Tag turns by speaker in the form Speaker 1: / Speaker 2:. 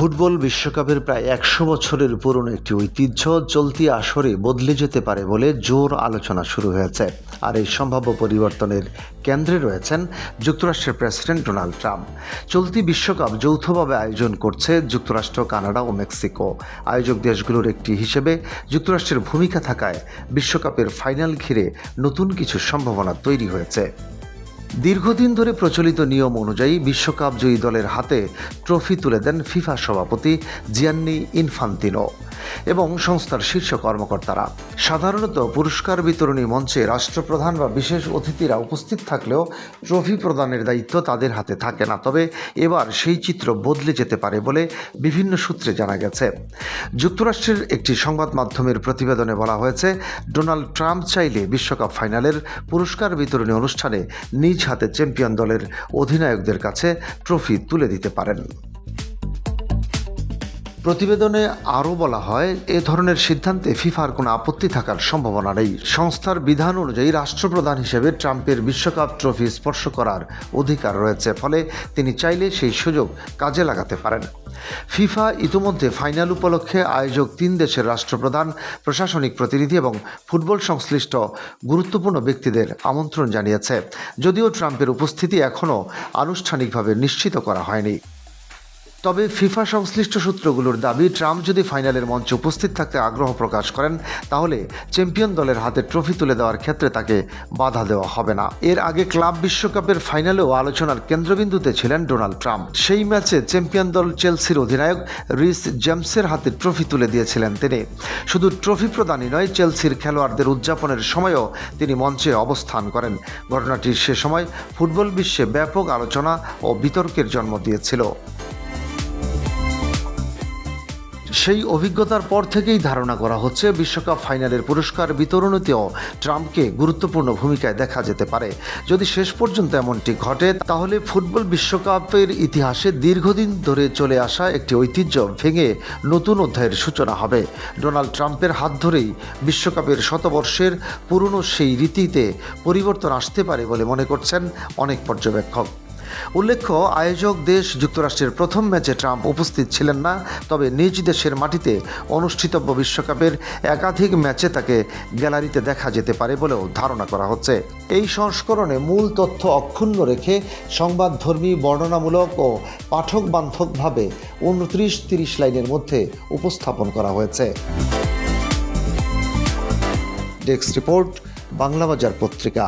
Speaker 1: Football বিশ্বকাপের প্রায় ১০০ বছরের পুরনো একটি ঐতিহ্য চলতি আসরে বদলে যেতে পারে বলে জোর আলোচনা শুরু হয়েছে। আর এই সম্ভাব্য পরিবর্তনের কেন্দ্রে রয়েছেন যুক্তরাষ্ট্রের প্রেসিডেন্ট ডোনাল্ড ট্রাম্প। চলতি বিশ্বকাপ যৌথভাবে আয়োজন করছে যুক্তরাষ্ট্র, কানাডা ও মেক্সিকো। আয়োজক দেশগুলোর একটি হিসেবে যুক্তরাষ্ট্রের ভূমিকা থাকায় বিশ্বকাপের ফাইনাল ঘিরে নতুন কিছু সম্ভাবনা তৈরি হয়েছে। দীর্ঘদিন ধরে প্রচলিত নিয়ম অনুযায়ী বিশ্বকাপ জয়ী দলের হাতে ট্রফি তুলে দেন ফিফা সভাপতি জিয়ান্নি ইনফান্তিনো এবং সংস্থার শীর্ষ কর্মকর্তারা। সাধারণত পুরস্কার বিতরণী মঞ্চে রাষ্ট্রপ্রধান বা বিশেষ অতিথিরা উপস্থিত থাকলেও ট্রফি প্রদানের দায়িত্ব তাদের হাতে থাকে না। তবে এবার সেই চিত্র বদলে যেতে পারে বলে বিভিন্ন সূত্রে জানা গেছে। যুক্তরাষ্ট্রের একটি সংবাদ মাধ্যমের প্রতিবেদনে বলা হয়েছে, ডোনাল্ড ট্রাম্প চাইলে বিশ্বকাপ ফাইনালের পুরস্কার বিতরণী অনুষ্ঠানে নিজ হাতে চ্যাম্পিয়ন দলের অধিনায়কদের কাছে ট্রফি তুলে দিতে পারেন। প্রতিবেদনে আরও বলা হয়, এ ধরনের সিদ্ধান্তে ফিফার কোনো আপত্তি থাকার সম্ভাবনা নেই। সংস্থার বিধান অনুযায়ী রাষ্ট্রপ্রধান হিসেবে ট্রাম্পের বিশ্বকাপ ট্রফি স্পর্শ করার অধিকার রয়েছে, ফলে তিনি চাইলে সেই সুযোগ কাজে লাগাতে পারেন। ফিফা ইতিমধ্যে ফাইনাল উপলক্ষে আয়োজক ৩ দেশের রাষ্ট্রপ্রধান, প্রশাসনিক প্রতিনিধি এবং ফুটবল সংশ্লিষ্ট গুরুত্বপূর্ণ ব্যক্তিদের আমন্ত্রণ জানিয়েছে, যদিও ট্রাম্পের উপস্থিতি এখনও আনুষ্ঠানিকভাবে নিশ্চিত করা হয়নি। তবে ফিফা সংশ্লিষ্ট সূত্রগুলোর দাবি, ট্রাম্প যদি ফাইনালের মঞ্চে উপস্থিত থাকতে আগ্রহ প্রকাশ করেন, তাহলে চ্যাম্পিয়ন দলের হাতে ট্রফি তুলে দেওয়ার ক্ষেত্রে তাকে বাধা দেওয়া হবে না। এর আগে ক্লাব বিশ্বকাপের ফাইনালেও আলোচনার কেন্দ্রবিন্দুতে ছিলেন ডোনাল্ড ট্রাম্প। সেই ম্যাচে চ্যাম্পিয়ন দল চেলসির অধিনায়ক রিস জেমসের হাতে ট্রফি তুলে দিয়েছিলেন তিনি। শুধু ট্রফি প্রদানই নয়, চেলসির খেলোয়াড়দের উদযাপনের সময়ও তিনি মঞ্চে অবস্থান করেন। ঘটনাটি সে সময় ফুটবল বিশ্বে ব্যাপক আলোচনা ও বিতর্কের জন্ম দিয়েছিল। সেই অভিজ্ঞতার পর থেকেই ধারণা করা হচ্ছে, বিশ্বকাপ ফাইনালের পুরস্কার বিতরণীতেও ট্রাম্পকে গুরুত্বপূর্ণ ভূমিকায় দেখা যেতে পারে। যদি শেষ পর্যন্ত এমনটি ঘটে, তাহলে ফুটবল বিশ্বকাপের ইতিহাসে দীর্ঘদিন ধরে চলে আসা একটি ঐতিহ্য ভেঙে নতুন অধ্যায়ের সূচনা হবে। ডোনাল্ড ট্রাম্পের হাত ধরেই বিশ্বকাপের শতবর্ষের পুরনো সেই রীতিতে পরিবর্তন আসতে পারে বলে মনে করছেন অনেক পর্যবেক্ষক। উল্লেখ্য, আয়োজক দেশ যুক্তরাষ্ট্রের প্রথম ম্যাচে ট্রাম্প উপস্থিত ছিলেন না, তবে নিজ দেশের মাটিতে অনুষ্ঠিতব্য বিশ্বকাপের একাধিক ম্যাচে তাকে গ্যালারিতে দেখা যেতে পারে বলেও ধারণা করা হচ্ছে। এই সংস্করণে মূল তথ্য অক্ষুণ্ণ রেখে সংবাদধর্মী, বর্ণনামূলক ও পাঠক বান্ধবভাবে 29-30 লাইনের মধ্যে উপস্থাপন করা হয়েছে। ডেস্ক রিপোর্ট, বাংলাবাজার পত্রিকা।